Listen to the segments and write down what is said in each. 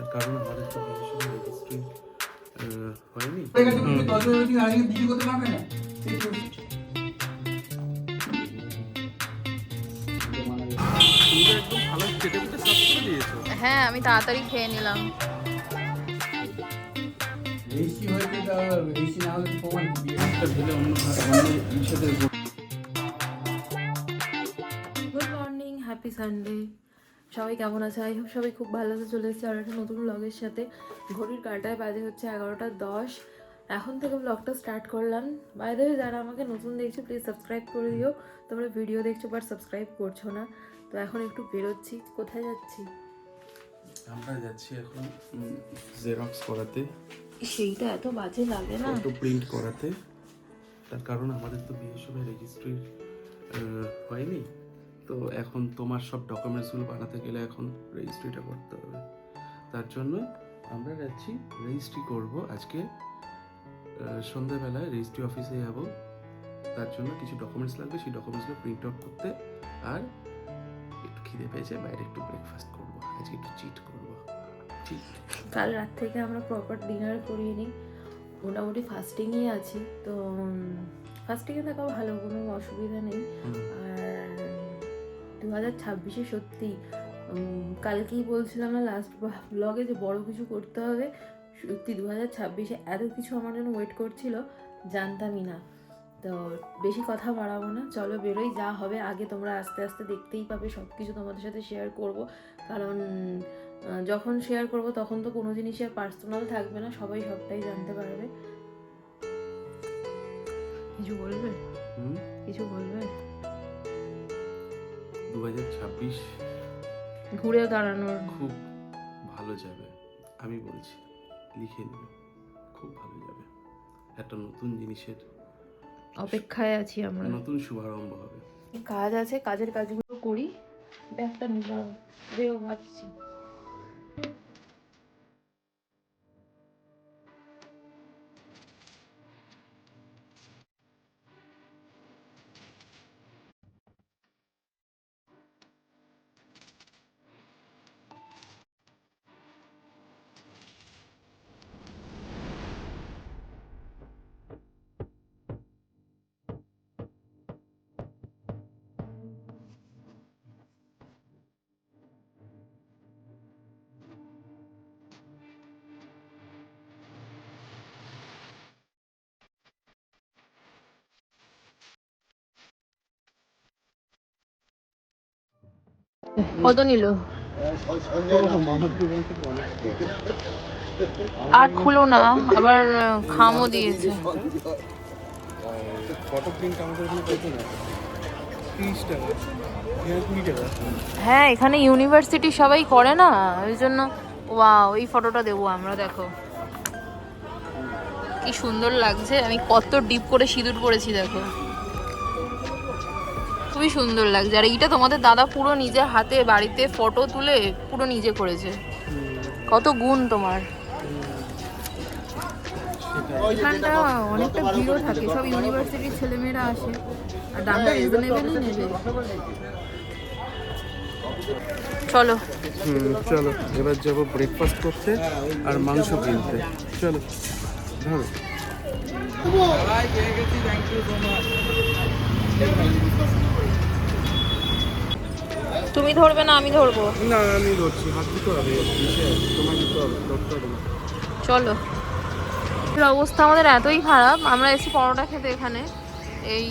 তার কারণ আমাদের তো রেজিস্ট্রি হয়নি। হ্যাঁ, আমি তাড়াতাড়ি খেয়ে নিলাম। Good morning, happy Sunday. সবাই কেমন আছে? আই হোপ সবাই খুব ভালো আছে। চলে এসেছে আর একটা নতুন ব্লগের সাথে। ঘড়ির কাঁটায় বাজে হচ্ছে 11:10। এখন থেকে ব্লগটা স্টার্ট করলাম। বাই দ্য ওয়ে, যারা আমাকে নতুন দেখছো প্লিজ সাবস্ক্রাইব করে দিও। তোমরা ভিডিও দেখছো বাট সাবস্ক্রাইব করছো না। তো এখন একটু বেরোচ্ছি। কোথায় যাচ্ছি? আমরা যাচ্ছি এখন জেরক্স করাতে, সেইটা এত বাজে লাগে না। ফটো প্রিন্ট করাতে। তার কারণ আমাদের তো বিয়ের সময় রেজিস্ট্রি হয়নি, তো এখন তোমার সব ডকুমেন্টসগুলো বানাতে গেলে এখন রেজিস্ট্রিটা করতে হবে। তার জন্য আমরা যাচ্ছি, রেজিস্ট্রি করব আজকে সন্ধ্যাবেলায়। রেজিস্ট্রি অফিসে যাব, তার জন্য কিছু ডকুমেন্টস লাগবে, সেই ডকুমেন্টসগুলো প্রিন্ট আউট করতে। আর একটু খিদে পেয়েছে, বাইরে একটু ব্রেকফাস্ট করব, আজকে একটু চিট করব। কাল রাত থেকে আমরা প্রপার ডিনার করিনি, মোটামুটি ফাস্টিংই আছি। তো ফাস্টিংয়ে থাকা ভালো, কোনো অসুবিধা নেই। আর 2026-এ সত্যি কালকেই বলছিলাম না লাস্ট ব্লগে যে বড় কিছু করতে হবে। সত্যি 2026-এ এত কিছু আমার জন্য ওয়েট করছিল, জানতামই না। তো বেশি কথা বাড়াবো না, চলো বেরোই। যা হবে আগে তোমরা আস্তে আস্তে দেখতেই পাবে, সব কিছু তোমাদের সাথে শেয়ার করব। কারণ যখন শেয়ার করব তখন তো কোনো জিনিসই আর পার্সোনাল থাকবে না, সবাই সবটাই জানতে পারবে। কিছু বলবে? কিছু বলবে? 2026 ঘুরে দাঁড়ানোর খুব ভালো যাবে, আমি বলছি, লিখে নিও, খুব ভালো যাবে। একটা নতুন জিনিসের অপেক্ষায় আছি আমরা, নতুন শুভারম্ভ হবে। কাজ আছে, কাজের কাজগুলো করি। ব্যাগটা নিলাম, বেও ভাবছি। কত নিল? আর খুলো না, আবার খামও দিয়েছে। ফটো প্রিন্ট আমাদের এখানে কত না, 30 টাকা, 20 টাকা। হ্যাঁ, এখানে ইউনিভার্সিটি সবাই করে না, ওই জন্য। ওয়াও, এই ফটোটা দেবো আমরা, দেখো কি সুন্দর লাগছে। আমি কত ডিপ করে সিঁদুর পরেছি দেখো, খুবই সুন্দর লাগছে। আর এইটা তোমাদের দাদা পুরো নিজে হাতে বাড়িতে ফটো তুলে পুরো নিজে করেছে। কত গুণ তোমার। এখানটা অনেকটা ভিড়ও থাকে, সব ইউনিভার্সিটির ছেলেমেয়েরা আসে। আর দামটা রিজনেবলই নেবে। চলো চলো এবার যাবো ব্রেকফাস্ট করতে আর মাংস কিনতে। চলো ধরো। তুমি ধরবে না আমি ধরবো? না আমি ধরছি, হাত দিতে হবে, তোমার দিতে হবে, ধরতে হবে না। চলো। অবস্থা আমাদের এতই খারাপ, আমরা এসে পরোটা খেতে এখানে, এই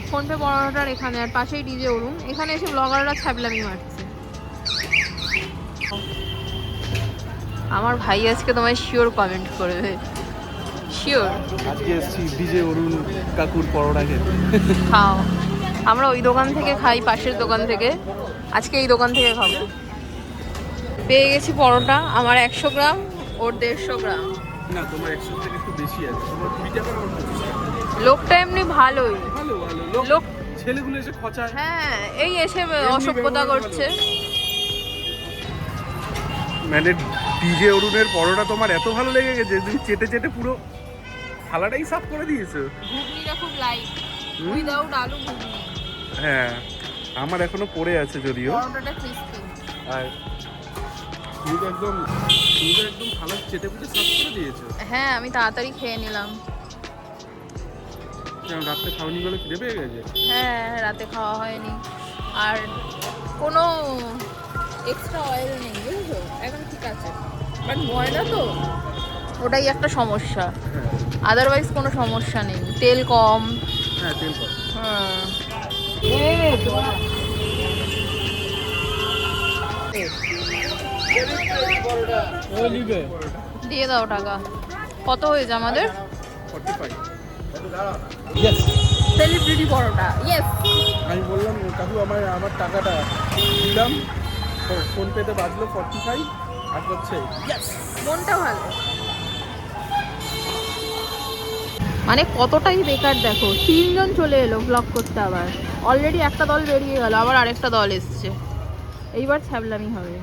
ফোনপে পরোটার এখানে, আর পাশেই ডিজে অরুণ। এখানে এসে ব্লগাররা ছ্যাবলামি মারছে। আমার ভাই আজকে তোমায় শিওর কমেন্ট করবে, শিওর। আজকে এসেছি ডিজে অরুণ কাকুর পরোটা খেতে। খাও, আমরা ওই দোকান থেকে খাই, পাশের দোকান থেকে। আজকে এই দোকান থেকে খাবো। পেয়ে গেছি পরোটা, আমার 100 গ্রাম, ওর 150 গ্রাম। না তোমার 100 থেকে একটু বেশি আছে, তোমার 20 টাকা। লোকটা এমনি ভালোই, ভালো ভালো লোক। ছেলেগুলো এসে খচায়। হ্যাঁ, এই এসে অসভ্যতা করছে। মানে ডিজে অরুণের পরোটা তোমার এত ভালো লেগে গেছে, তুমি চেটে চেটে পুরো থালাটাই সাফ করে দিয়েছো। ঘুগনিটা খুব লাইট, উইদাউট আলু ঘুগনি। হ্যাঁ, আমার এখনো পড়ে আছে যদিও। পরোটাটা ক্রিস্পি। আর তুমি তো একদম থালা চেটে পুটে সাফ করে দিয়েছো। হ্যাঁ, আমি তাড়াতাড়ি খেয়ে নিলাম। রাত্রে খাওয়ানি বলে খিদে পেয়ে গেছে। হ্যাঁ, রাতে খাওয়া হয়নি আর কোনো এক্সট্রা অয়েল নেই, বুঝছো? এখন ঠিক আছে, বাট ময়দা তো ওটাই একটা সমস্যা, হ্যাঁ আদারওয়াইজ কোনো সমস্যা নেই। তেল কম। হ্যাঁ, তেল কম। হ্যাঁ, দিয়ে দাও টাকা। কত হয়েছে আমাদের? 45। সেলিব্রিটি পরোটা, ইয়েস। আমি বললাম কাকু আমার টাকাটা দিলাম, ফোন পেতে বাজলো 45 আর হচ্ছে মনটা ভালো। মানে কতটাই বেকার দেখো, 3 জন চলে এলো ব্লগ করতে, আবার অলরেডি একটা দল বেরিয়ে গেল, আবার আরেকটা দল এসছে। এইবার ছ্যাবলামি হবে।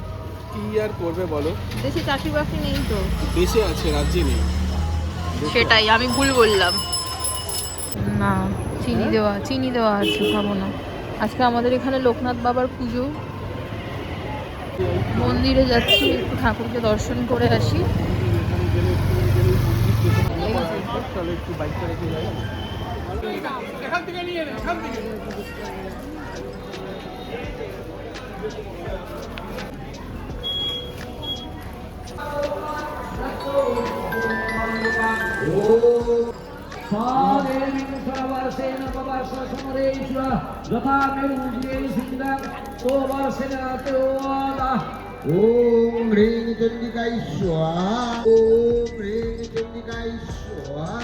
কি আর করবে বলো, দেশে চাকরি বাকরি নেই তো। দেশে আছে রাজ্যে নেই। সেটাই আমি ভুল বললাম। না, চিনি দেওয়া আছে, খাবো না। আজকে আমাদের এখানে লোকনাথ বাবার পুজো, মন্দিরে যাচ্ছি, একটু ঠাকুরকে দর্শন করে আসি। চলো একটু বাইকটা রেখে যাই। ओम ह्रीं चंडिकाय स्वाहा ओम ह्रीं चंडिकाय स्वाहा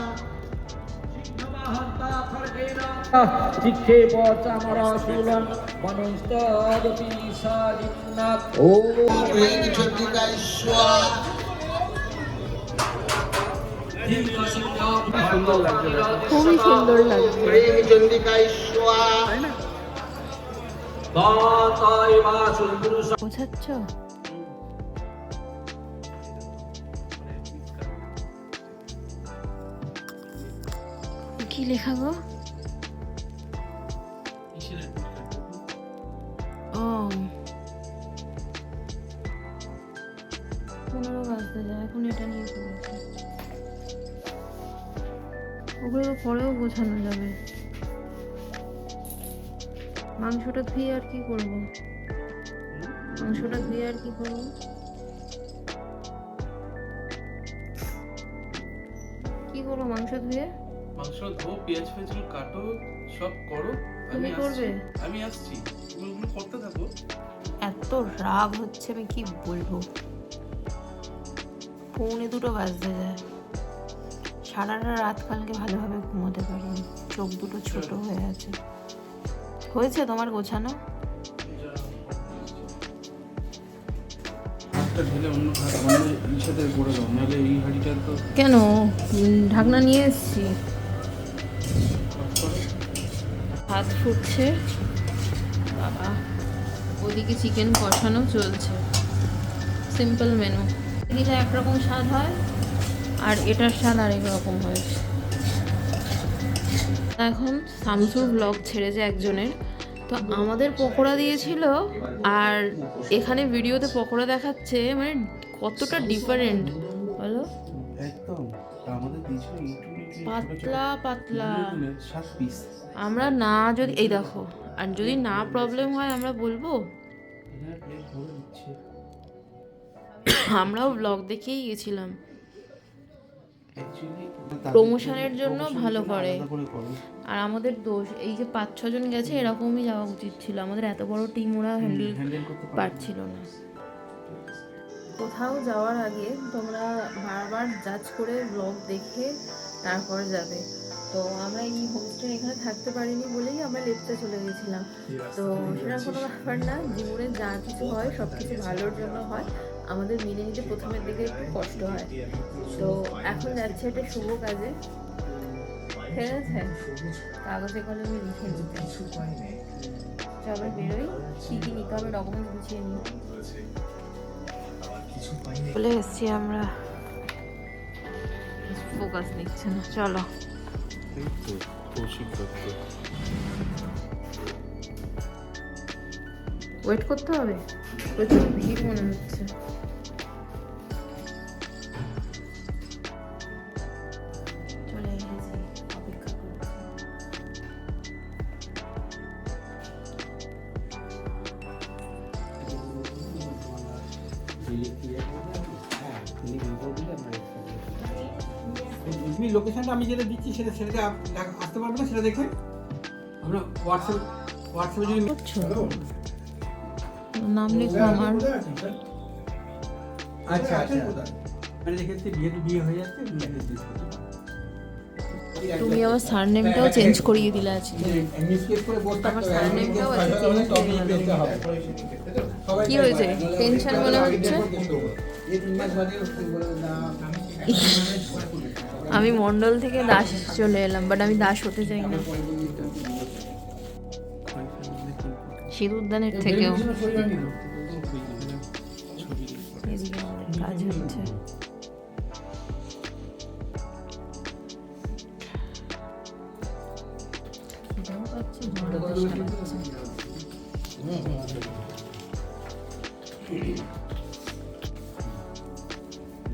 ओम ह्रीं चंडिकाय स्वाहा সুন্দর লাগছে দেখো। খুবই সুন্দর লাগছে। ह्रीं चंडिकाय स्वाहा তাই না? বোঝাচ্ছ? কি লেখা গো? ও 15 বাজতে যায়, এখন এটা নিয়ে পড়েছে। ওগুলো পরেও গোছানো যাবে। মাংসটা ধুয়ে আর কি করবো? কি করবো মাংস ধুয়ে? মাংস ধো, পেঁয়াজ ফেঁয়াজ কাটো, সব করো। তুমি করবে? আমি আসছি, তুমি করতে থাকো। এত রাগ হচ্ছে, আমি কি বলবো। 1:45 বাজতে যায়। সারাটা রাত কালকে ভালোভাবে ঘুমোতে পারিনি, চোখ দুটো ছোট হয়ে আছে। হয়েছে তোমার গোছানো? কেন? ঢাকনা নিয়ে এসছি। ভাত ফুটছে, বাবা ওদিকে চিকেন কষানো চলছে। Simple menu. এদিকে একরকম স্বাদ হয় আর এটার স্বাদ আরেক রকম হয়েছে। এখন শামসুর ব্লগ ছেড়েছে একজনের, তো আমাদের পকোড়া দিয়েছিল আর এখানে ভিডিওতে পকোড়া দেখাচ্ছে, মানে কতটা ডিফারেন্ট বলো। একদম আমাদের দিয়েছিল পাতলা পাতলা। 7 পিস। আমরা না, যদি এই দেখো, আর যদি না প্রবলেম হয় আমরা বলবো। আমরাও ব্লগ দেখেই গেছিলাম। প্রমোশনের জন্য ভালো করে, আর আমাদের দোষ এই যে 5-6 জন গেছে, এরকমই যাওয়া উচিত ছিল। আমাদের এত বড় টিম ওরা হ্যান্ডেল পারছিল না। কোথাও যাওয়ার আগে তোমরা বারবার জাজ করে ব্লগ দেখে তারপর যাবে। তো আমরা এই হোমস্টে এখানে থাকতে পারিনি বলেই আমরা লেকটা চলে গেছিলাম। তো সেটা কোনো ব্যাপার না, জীবনে যা কিছু হয় সব কিছু ভালোর জন্য হয়। আমাদের মেনে নিতে প্রথমের দিকে একটু কষ্ট হয়। তো এখন যাচ্ছে একটা শুভ কাজে, ঠিক আছে? কাগজে কলমে লিখে নিতে। চলো বেরোই, কী কী নিতে হবে ডকুমেন্টস গুছিয়ে নিই। চলে এসছি আমরা, ফোকাস নিচ্ছে না। চলো ওয়েট করতে হবে, প্রচুর ভিড় মনে হচ্ছে। তুমি লোকেশনটা আমি যেটা দিচ্ছি সেটা আসতে পারবে না, সেটা দেখে আমরা হোয়াটসঅ্যাপে যদি নাম লেখা আমার। আচ্ছা মানে এক্ষেত্রে বিয়ে হয়ে যাচ্ছে, তুমি আমার সারনেমটাও চেঞ্জ করিয়ে দিলে আজকে। আমার সারনেমটাও আছে কি হয়েছে? টেনশন মনে হচ্ছে? আমি মন্ডল থেকে দাস চলে এলাম, বাট আমি দাস হতে চাই না। সিঁদুরদানের থেকেও এদিকে আমাদের কাজ হচ্ছে। খিদেও পাচ্ছে, ঝড়ও পাচ্ছে।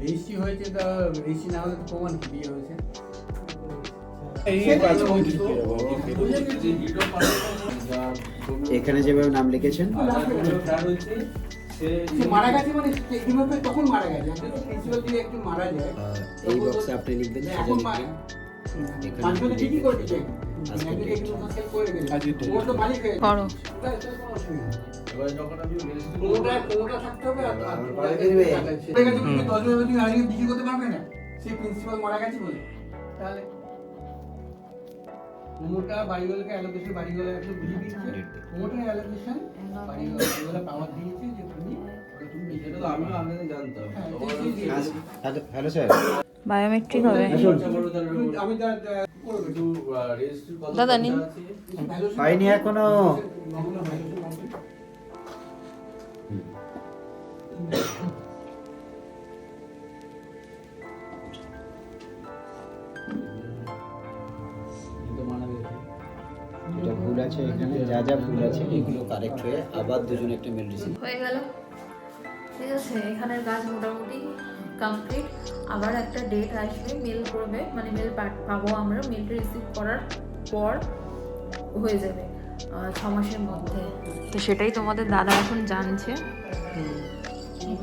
রেজিস্ট্রি হয়েছে, তা রেজিস্ট্রি না হলে তো প্রমাণ কি বিয়ে হয়েছে? এখানে যেভাবে নাম লিখেছেন সে মারা গেছে মানে কিভাবে তখন মারা গেছে, প্রিন্সিপাল দিয়ে একটু মারা যায় এই বক্সে আপনি লিখবেন, এখন পাঁচজনে ঠিকই করে দিচ্ছে, করো। কোনোটা থাকতে হবে আর তুমি আগে বিক্রি করতে পারবে না, সেই প্রিন্সিপাল মারা গেছে বলে। তাহলে মোটা বাড়িগুলোকে অ্যালোকেশন, বাড়িগুলো একটু বুঝিয়ে দিচ্ছে, মোটা অ্যালোকেশন বাড়িগুলো পাওয়ার দিয়েছে যে তুমি সেটা তো আমিও আগে জানতাম। হ্যালো স্যার, বায়োমেট্রিক হবে। আমি দাদা নিন। হয়নি এখনো। এটা ভুল আছে, এখানে যা যা ভুল আছে এগুলো কারেক্ট হয়ে আবার দুজন একটা মেল রিসিভ হয়ে গেল, ঠিক আছে। এখানের কাজ মোটামুটি কমপ্লিট। আবার একটা ডেট আসবে, মেল করবে, মানে মেল পাবো আমরা। মেলটা রিসিভ করার পর হয়ে যাবে 6 মাসের মধ্যে। তো সেটাই তোমাদের দাদা এখন জানছে।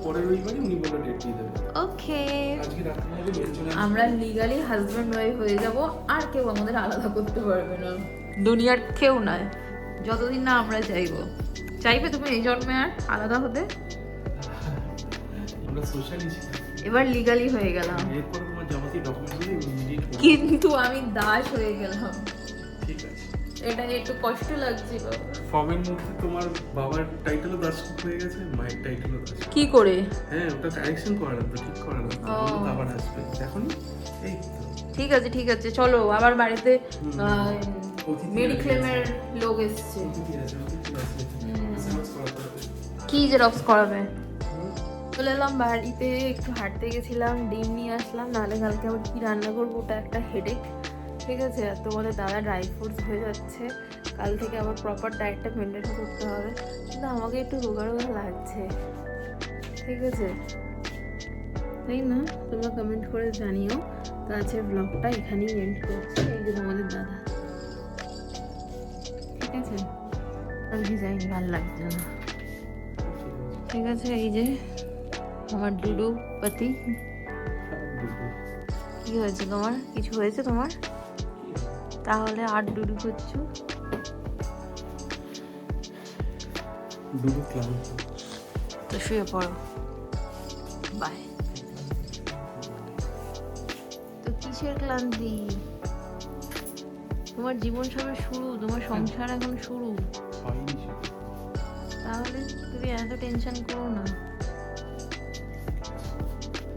পরের রবিবারই উনি বলে ডেট দিয়ে দেবে। ওকে, আজকে রাত্রে মেল চলে আসবে। আমরা লিগালি হাজব্যান্ড ওয়াইফ হয়ে যাব, আর কেউ আমাদের আলাদা করতে পারবে না, দুনিয়ার কেউ নয়, যতদিন না আমরা চাইবো। চাইবে তুমি এই জন্মে আর আলাদা হতে? আমরা সোশ্যালি ছিলাম, এবার লিগালি হয়ে গেলাম, এরপর তোমার যাবতীয় ডকুমেন্টগুলো ইমিডিয়েট করবে। কিন্তু আমি দাস হয়ে গেলাম। ঠিক আছে, এটা একটু কষ্ট লাগছিল। ফর্মের মধ্যে তোমার বাবার টাইটেলও দাস হয়ে গেছে, মায়ের টাইটেলও দাস। কি করে? হ্যাঁ, ওটা কারেকশন করালাম তো, ঠিক করালাম তো, ও। বললো তো আবার আসবে। দেখো নি, এই তো। ঠিক আছে ঠিক আছে, চলো। আবার বাড়িতে অতিথি মেডিক্লেমের লোক এসছে। অতিথি আছে, অতিথি আছে। SMS করাতে হবে। কি জেরক্স করাবে? চলে এলাম বাড়িতে, একটু হাঁটতে গেছিলাম, ডিম নিয়ে আসলাম, নাহলে কালকে আবার কি রান্না করবো ওটা একটা হেডেক। ঠিক আছে, আর তোমাদের দাদা ড্রাই ফ্রুটস হয়ে যাচ্ছে, কাল থেকে আবার প্রপার ডায়েটটা মেনটেন করতে হবে। কিন্তু আমাকে একটু রোগা রোগা লাগছে, ঠিক আছে, তাই না? তোমরা কমেন্ট করে জানিও। তো আছে ব্লগটা এখানেই এন্ড করছি। এই যে তোমাদের দাদা, ঠিক আছে, আর ডিজাইন ভালো লাগছে না, ঠিক আছে। এই যে আমার ডুডু পাতি। কি হয়েছে তোমার? কিছু হয়েছে তোমার? তাহলে আর ডুডু করছো? ডুডু ক্লান্ত। তো শুয়ে পড়ো, বাই। তো কিসের ক্লান্তি? তোমার জীবন সবে শুরু, তোমার সংসার এখন শুরু। হয়নি সেটা। তাহলে তুমি এত টেনশন করো না।